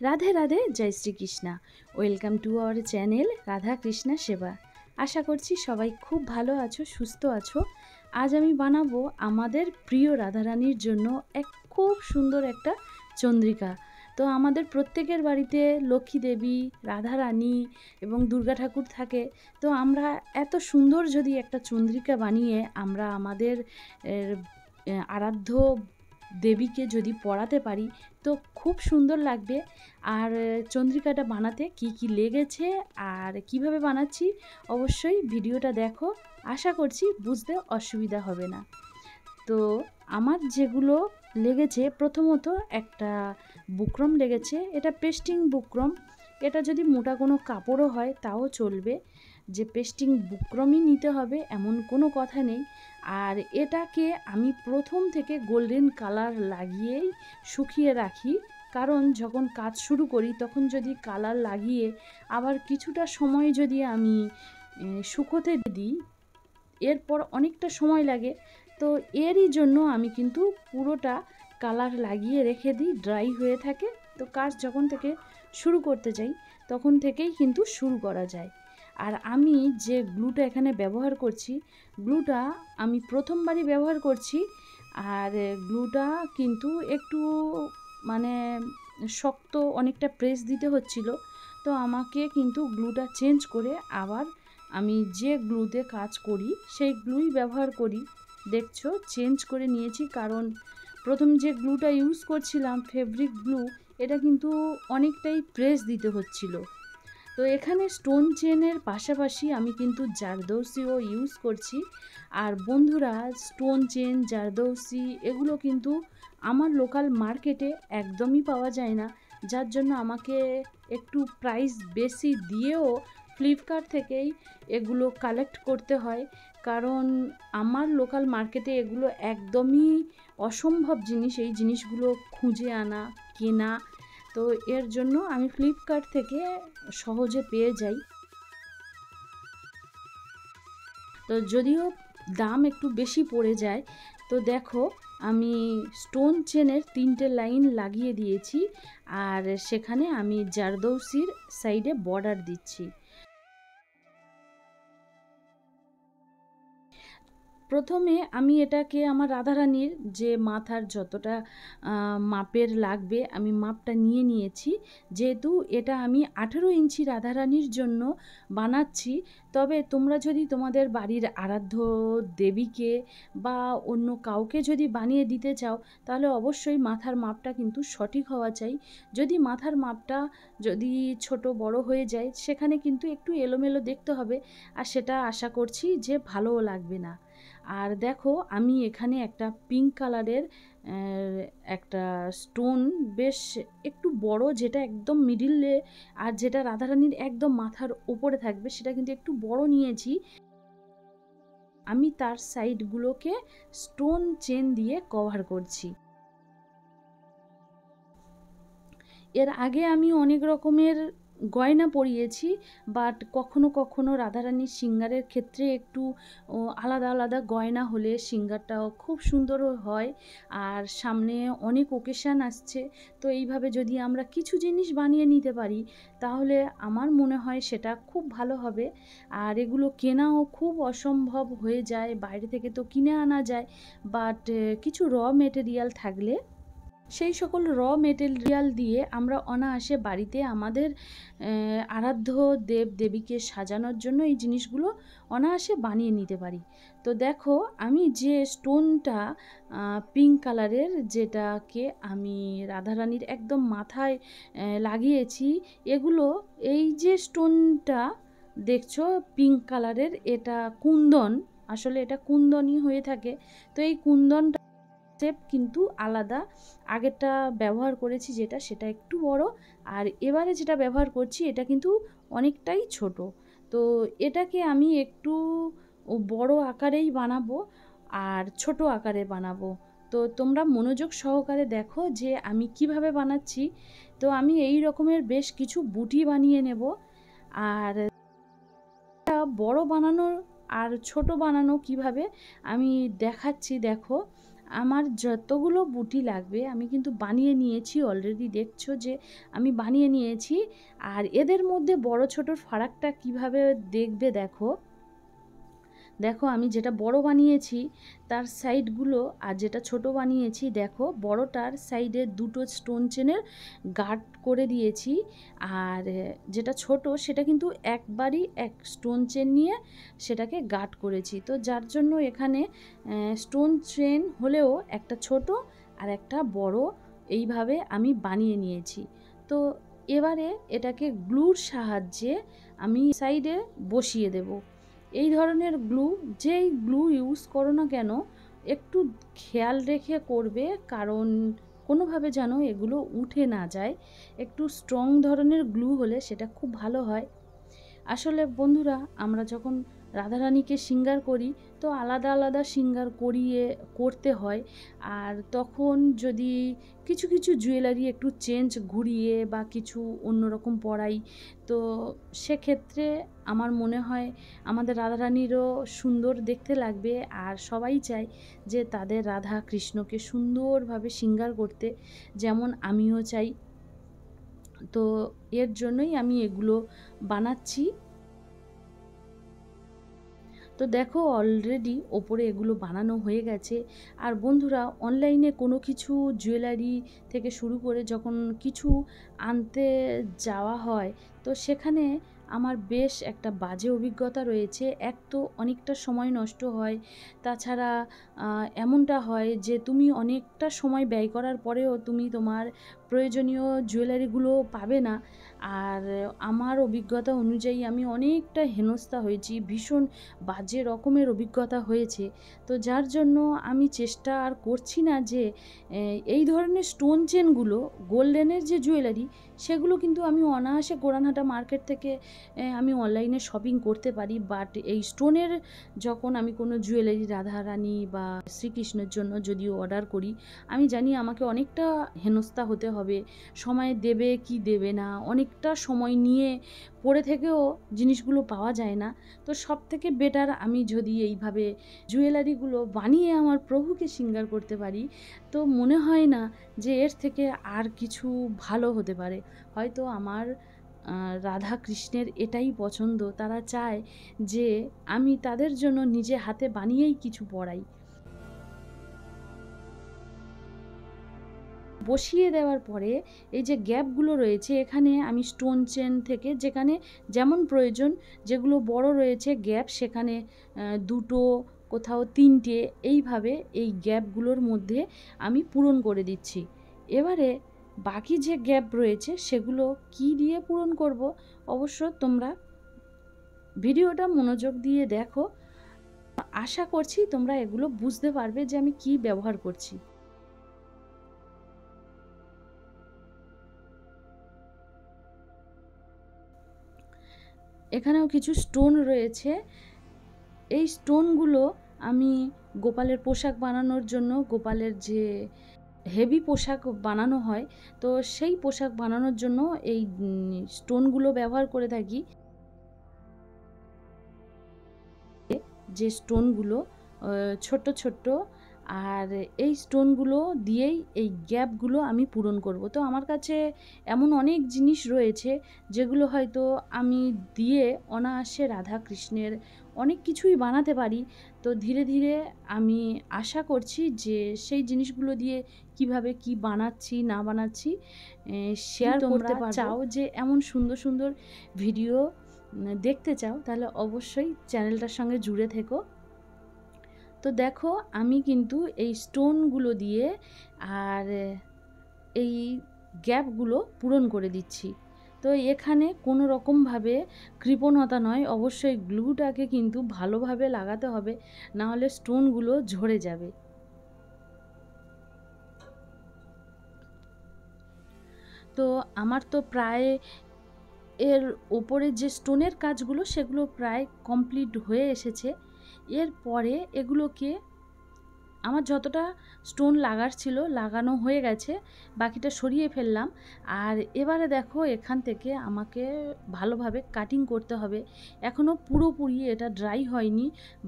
রাধে রাধে, জয় Shrikrishna. Welcome to our channel Radha Krishna Seva. আশা করছি সবাই খুব ভালো আছো, সুস্থ আছো। আজ আমি বানাবো আমাদের প্রিয় রাধারানীর জন্য খুব সুন্দর একটা চন্দ্রিকা। তো আমাদের প্রত্যেকের বাড়িতে লক্ষ্মী দেবী, রাধারানী এবং দুর্গা ঠাকুর থাকে। তো আমরা এত সুন্দর যদি একটা চন্দ্রিকা বানিয়ে আমরা আমাদের আরাধ্য দেবীকে যদি পড়াতে পারি তো খুব সুন্দর লাগবে। আর চন্দ্রিকাটা বানাতে কি কি লেগেছে আর কিভাবে বানাচ্ছি অবশ্যই ভিডিওটা দেখো, আশা করছি বুঝতে অসুবিধা হবে না। তো আমার যেগুলো লেগেছে, প্রথমত একটা বুকরম লেগেছে, এটা পেস্টিং বুকরম। এটা যদি মোটা কোনো কাপড়ও হয় তাও চলবে, যে পেস্টিং বুকরমই নিতে হবে এমন কোনো কথা নেই। আর এটাকে আমি প্রথম থেকে গোল্ডেন কালার লাগিয়েই শুকিয়ে রাখি, কারণ যখন কাজ শুরু করি তখন যদি কালার লাগিয়ে আবার কিছুটা সময় যদি আমি শুকোতে দিই, এরপর অনেকটা সময় লাগে। তো এরই জন্য আমি কিন্তু পুরোটা কালার লাগিয়ে রেখে দিই, ড্রাই হয়ে থাকে। তো কাজ যখন থেকে শুরু করতে যাই তখন থেকেই কিন্তু শুরু করা যায়। আর আমি যে গ্লুটা এখানে ব্যবহার করছি, গ্লুটা আমি প্রথমবারই ব্যবহার করছি। আর গ্লুটা কিন্তু একটু মানে শক্ত, অনেকটা প্রেস দিতে হচ্ছিল। তো আমাকে কিন্তু গ্লুটা চেঞ্জ করে আবার আমি যে গ্লুতে কাজ করি সেই গ্লুই ব্যবহার করি। দেখছো, চেঞ্জ করে নিয়েছি, কারণ প্রথম যে গ্লুটা ইউজ করছিলাম ফেব্রিক গ্লু, এটা কিন্তু অনেকটাই প্রেস দিতে হচ্ছিল। তো এখানে স্টোন চেনের পাশাপাশি আমি কিন্তু জারদৌসিও ইউজ করছি। আর বন্ধুরা, স্টোন চেন, জারদৌসি এগুলো কিন্তু আমার লোকাল মার্কেটে একদমই পাওয়া যায় না, যার জন্য আমাকে একটু প্রাইস বেশি দিয়েও ফ্লিপকার্ট থেকেই এগুলো কালেক্ট করতে হয়। কারণ আমার লোকাল মার্কেটে এগুলো একদমই অসম্ভব জিনিস, এই জিনিসগুলো খুঁজে আনা, কেনা। তো এর জন্য আমি ফ্লিপকার্ট থেকে সহজে পেয়ে যাই। তো যদিও দাম একটু বেশি পড়ে যায়। তো দেখো, আমি স্টোন চেনের 3টে লাইন লাগিয়ে দিয়েছি, আর সেখানে আমি জারদৌসির সাইডে বর্ডার দিচ্ছি। প্রথমে আমি এটাকে আমার রাধারানীর যে মাথার যতটা মাপের লাগবে আমি মাপটা নিয়ে নিয়েছি। যেহেতু এটা আমি 18 ইঞ্চি রাধারানীর জন্য বানাচ্ছি, তবে তোমরা যদি তোমাদের বাড়ির আরাধ্য দেবীকে বা অন্য কাউকে যদি বানিয়ে দিতে চাও, তাহলে অবশ্যই মাথার মাপটা কিন্তু সঠিক হওয়া চাই। যদি মাথার মাপটা যদি ছোট বড় হয়ে যায়, সেখানে কিন্তু একটু এলোমেলো দেখতে হবে, আর সেটা আশা করছি যে ভালোও লাগবে না। আর দেখো, আমি এখানে একটা পিঙ্ক কালারের একটা স্টোন, বেশ একটু বড়, যেটা একদম মিডিলে আর যেটা রাধারানীর একদম মাথার উপরে থাকবে, সেটা কিন্তু একটু বড় নিয়েছি। আমি তার সাইডগুলোকে স্টোন চেন দিয়ে কভার করছি। এর আগে আমি অনেক রকমের গয়না পরিয়েছি, বাট কখনো কখনো রাধারানীর সিঙ্গারের ক্ষেত্রে একটু আলাদা আলাদা গয়না হলে সিঙ্গারটাও খুব সুন্দর হয়। আর সামনে অনেক ওকেশান আসছে, তো এইভাবে যদি আমরা কিছু জিনিস বানিয়ে নিতে পারি তাহলে আমার মনে হয় সেটা খুব ভালো হবে। আর এগুলো কেনাও খুব অসম্ভব হয়ে যায়, বাইরে থেকে তো কিনে আনা যায়, বাট কিছু র মেটেরিয়াল থাকলে সেই সকল র মেটেরিয়াল দিয়ে আমরা অনায়াসে বাড়িতে আমাদের আরাধ্য দেব দেবীকে সাজানোর জন্য এই জিনিসগুলো অনায়াসে বানিয়ে নিতে পারি। তো দেখো, আমি যে স্টোনটা পিঙ্ক কালারের, যেটাকে আমি রাধারানীর একদম মাথায় লাগিয়েছি, এগুলো, এই যে স্টোনটা দেখছো পিঙ্ক কালারের, এটা কুন্দন। আসলে এটা কুন্দনই হয়ে থাকে। তো এই কুন্দনটা শেপ কিন্তু আলাদা। আগেরটা ব্যবহার করেছি যেটা, সেটা একটু বড়, আর এবারে যেটা ব্যবহার করছি এটা কিন্তু অনেকটাই ছোট। তো এটাকে আমি একটু বড় আকারেই বানাবো আর ছোট আকারে বানাবো। তো তোমরা মনোযোগ সহকারে দেখো যে আমি কিভাবে বানাচ্ছি। তো আমি এই রকমের বেশ কিছু বুটি বানিয়ে নেব, আর বড় বানানো আর ছোট বানানো কিভাবে আমি দেখাচ্ছি। দেখো, আমার যতগুলো বুটি লাগবে আমি কিন্তু বানিয়ে নিয়েছি অলরেডি, দেখছো যে আমি বানিয়ে নিয়েছি। আর এদের মধ্যে বড় ছোটোর ফারাকটা কিভাবে দেখবে দেখো, দেখো আমি যেটা বড় বানিয়েছি তার সাইডগুলো আর যেটা ছোট বানিয়েছি, দেখো বড়টার সাইডে দুটো স্টোন চেনের গার্ড করে দিয়েছি, আর যেটা ছোট সেটা কিন্তু একবারই এক স্টোন চেন নিয়ে সেটাকে গার্ড করেছি। তো যার জন্য এখানে স্টোন চেন হলেও একটা ছোট আর একটা বড় এইভাবে আমি বানিয়ে নিয়েছি। তো এবারে এটাকে গ্লুর সাহায্যে আমি সাইডে বসিয়ে দেব। এই ধরনের গ্লু, যেই গ্লু ইউজ করো না কেন একটু খেয়াল রেখে করবে, কারণ কোনোভাবে যেন এগুলো উঠে না যায়। একটু স্ট্রং ধরনের গ্লু হলে সেটা খুব ভালো হয়। আসলে বন্ধুরা, আমরা যখন রাধারানীকে শৃঙ্গার করি তো আলাদা আলাদা শৃঙ্গার করতে হয়, আর তখন যদি কিছু কিছু জুয়েলারি একটু চেঞ্জ ঘুরিয়ে বা কিছু অন্যরকম পরাই, তো সেক্ষেত্রে আমার মনে হয় আমাদের রাধারানীরও সুন্দর দেখতে লাগবে, আর সবাই চায় যে তাদের রাধা কৃষ্ণকে সুন্দরভাবে শৃঙ্গার করতে, যেমন আমিও চাই। তো এর জন্যই আমি এগুলো বানাচ্ছি। তো দেখো অলরেডি ওপরে এগুলো বানানো হয়ে গেছে। আর বন্ধুরা, অনলাইনে কোনো কিছু জুয়েলারি থেকে শুরু করে যখন কিছু আনতে যাওয়া হয়, তো সেখানে আমার বেশ একটা বাজে অভিজ্ঞতা রয়েছে। এক তো অনেকটা সময় নষ্ট হয়, তাছাড়া এমনটা হয় যে তুমি অনেকটা সময় ব্যয় করার পরেও তুমি তোমার প্রয়োজনীয় জুয়েলারিগুলো পাবে না। আর আমার অভিজ্ঞতা অনুযায়ী আমি অনেকটা হেনস্থা হয়েছি, ভীষণ বাজে রকমের অভিজ্ঞতা হয়েছে। তো যার জন্য আমি চেষ্টা আর করছি না যে এই ধরনের স্টোন চেনগুলো, গোল্ডেনের যে জুয়েলারি, সেগুলো কিন্তু আমি অনায়াসে গোরানহাটা মার্কেট থেকে আমি অনলাইনে শপিং করতে পারি। বাট এই স্টোনের যখন আমি কোনো জুয়েলারি রাধারানী বা শ্রীকৃষ্ণের জন্য যদিও অর্ডার করি, আমি জানি আমাকে অনেকটা হেনস্থা হতে হবে, সময় দেবে কি দেবে না, অনেকটা সময় নিয়ে পড়ে থেকেও জিনিসগুলো পাওয়া যায় না। তো সব থেকে বেটার আমি যদি এইভাবে জুয়েলারিগুলো বানিয়ে আমার প্রভুকে শৃঙ্গার করতে পারি, তো মনে হয় না যে এর থেকে আর কিছু ভালো হতে পারে। হয়তো আমার রাধা কৃষ্ণের এটাই পছন্দ, তারা চায় যে আমি তাদের জন্য নিজে হাতে বানিয়েই কিছু পরাই। বসিয়ে দেওয়ার পরে এই যে গ্যাপগুলো রয়েছে, এখানে আমি স্টোন চেন থেকে যেখানে যেমন প্রয়োজন, যেগুলো বড় রয়েছে গ্যাপ, সেখানে দুটো, কোথাও তিনটে, এইভাবে এই গ্যাপগুলোর মধ্যে আমি পূরণ করে দিচ্ছি। এবারে বাকি যে গ্যাপ রয়েছে সেগুলো কি দিয়ে পূরণ করব, অবশ্য তোমরা ভিডিওটা মনোযোগ দিয়ে দেখো, আশা করছি তোমরা এগুলো বুঝতে পারবে যে আমি কি ব্যবহার করছি। এখানেও কিছু স্টোন রয়েছে। এই স্টোনগুলো আমি গোপালের পোশাক বানানোর জন্য, গোপালের যে হেভি পোশাক বানানো হয়, তো সেই পোশাক বানানোর জন্য এই স্টোনগুলো ব্যবহার করে থাকি। যে স্টোনগুলো ছোট্ট ছোট্ট, আর এই স্টোনগুলো দিয়েই এই গ্যাপগুলো আমি পূরণ করব। তো আমার কাছে এমন অনেক জিনিস রয়েছে যেগুলো হয়তো আমি দিয়ে অনায়াসে রাধা কৃষ্ণের অনেক কিছুই বানাতে পারি। তো ধীরে ধীরে আমি আশা করছি যে সেই জিনিসগুলো দিয়ে কিভাবে কি বানাচ্ছি না বানাচ্ছি শেয়ার করতে পারবো। চাও যে এমন সুন্দর সুন্দর ভিডিও দেখতে চাও, তাহলে অবশ্যই চ্যানেলটার সঙ্গে জুড়ে থেকো। তো দেখো আমি কিন্তু এই স্টোনগুলো দিয়ে আর এই গ্যাপগুলো পূরণ করে দিচ্ছি। তো এখানে কোনো রকমভাবে কৃপণতা নয়, অবশ্যই গ্লুটাকে কিন্তু ভালোভাবে লাগাতে হবে, না হলে স্টোনগুলো ঝরে যাবে। তো আমার তো প্রায় এর ওপরে যে স্টোনের কাজগুলো সেগুলো প্রায় কমপ্লিট হয়ে এসেছে। এরপরে এগুলোকে আমার যতটা স্টোন লাগার ছিল লাগানো হয়ে গেছে, বাকিটা সরিয়ে ফেললাম। আর এবারে দেখো এখান থেকে আমাকে ভালোভাবে কাটিং করতে হবে। এখনও পুরোপুরি এটা ড্রাই হয়নি,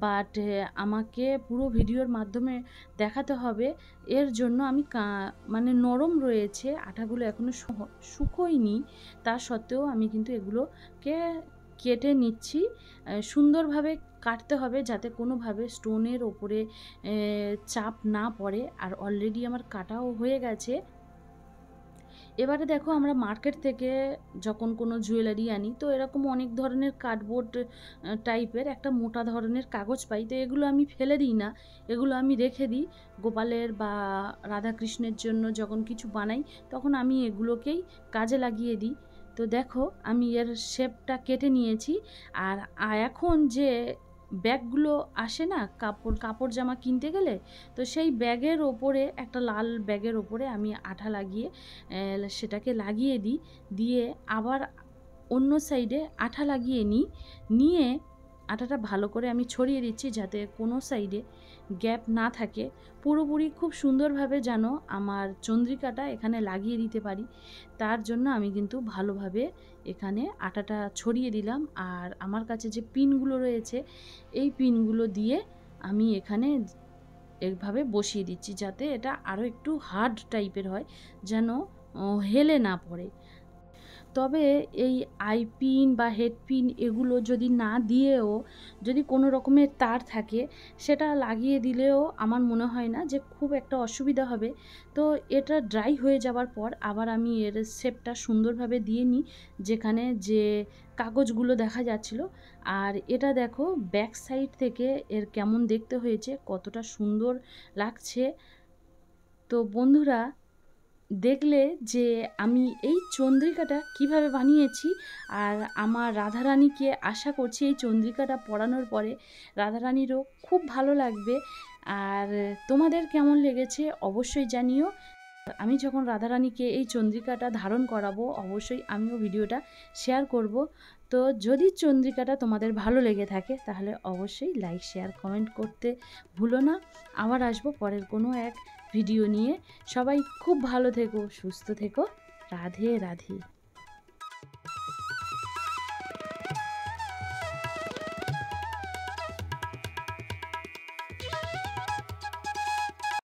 বাট আমাকে পুরো ভিডিওর মাধ্যমে দেখাতে হবে। এর জন্য আমি মানে নরম রয়েছে, আঠাগুলো এখনও শুকোয়নি, তা সত্ত্বেও আমি কিন্তু এগুলোকে কেটে নিচ্ছি। সুন্দরভাবে কাটতে হবে যাতে কোনোভাবে স্টোনের ওপরে চাপ না পড়ে। আর অলরেডি আমার কাটাও হয়ে গেছে। এবারে দেখো আমরা মার্কেট থেকে যখন কোনো জুয়েলারি আনি তো এরকম অনেক ধরনের কার্ডবোর্ড টাইপের একটা মোটা ধরনের কাগজ পাই, তো এগুলো আমি ফেলে দিই না, এগুলো আমি রেখে দিই। গোপালের বা রাধাকৃষ্ণের জন্য যখন কিছু বানাই তখন আমি এগুলোকেই কাজে লাগিয়ে দিই। তো দেখো আমি এর শেপটা কেটে নিয়েছি। আর এখন যে ব্যাগগুলো আসে না কাপড় জামা কিনতে গেলে, তো সেই ব্যাগের ওপরে একটা লাল ব্যাগের ওপরে আমি আঠা লাগিয়ে সেটাকে লাগিয়ে দিই, দিয়ে আবার অন্য সাইডে আঠা লাগিয়ে নিয়ে আঠাটা ভালো করে আমি ছড়িয়ে দিচ্ছি যাতে কোনো সাইডে গ্যাপ না থাকে। পুরোপুরি খুব সুন্দরভাবে যেন আমার চন্দ্রিকাটা এখানে লাগিয়ে দিতে পারি, তার জন্য আমি কিন্তু ভালোভাবে এখানে আটাটা ছড়িয়ে দিলাম। আর আমার কাছে যে পিনগুলো রয়েছে এই পিনগুলো দিয়ে আমি এখানে এইভাবে বসিয়ে দিচ্ছি যাতে এটা আরও একটু হার্ড টাইপের হয়, যেন হেলে না পড়ে। তবে এই আই পিন বা হেড পিন এগুলো যদি না দিয়েও যদি কোনো রকমের তার থাকে সেটা লাগিয়ে দিলেও আমার মনে হয় না যে খুব একটা অসুবিধা হবে। তো এটা ড্রাই হয়ে যাওয়ার পর আবার আমি এর শেপটা সুন্দরভাবে দিয়ে নিই যেখানে যে কাগজগুলো দেখা যাচ্ছিল। আর এটা দেখো ব্যাক সাইড থেকে এর কেমন দেখতে হয়েছে, কতটা সুন্দর লাগছে। তো বন্ধুরা দেখলে যে আমি এই চন্দ্রিকাটা কিভাবে বানিয়েছি, আর আমার রাধারানীকে আশা করছি এই চন্দ্রিকাটা পরানোর পরে রাধারানীরও খুব ভালো লাগবে। আর তোমাদের কেমন লেগেছে অবশ্যই জানিও। আমি যখন রাধারানীকে এই চন্দ্রিকাটা ধারণ করাবো অবশ্যই আমিও ভিডিওটা শেয়ার করব। তো যদি চন্দ্রিকাটা তোমাদের ভালো লেগে থাকে তাহলে অবশ্যই লাইক শেয়ার কমেন্ট করতে ভুলো না। আবার আসবো পরের কোনো এক ভিডিও নিয়ে। সবাই খুব ভালো থেকো, সুস্থ থেকো। রাধে রাধে।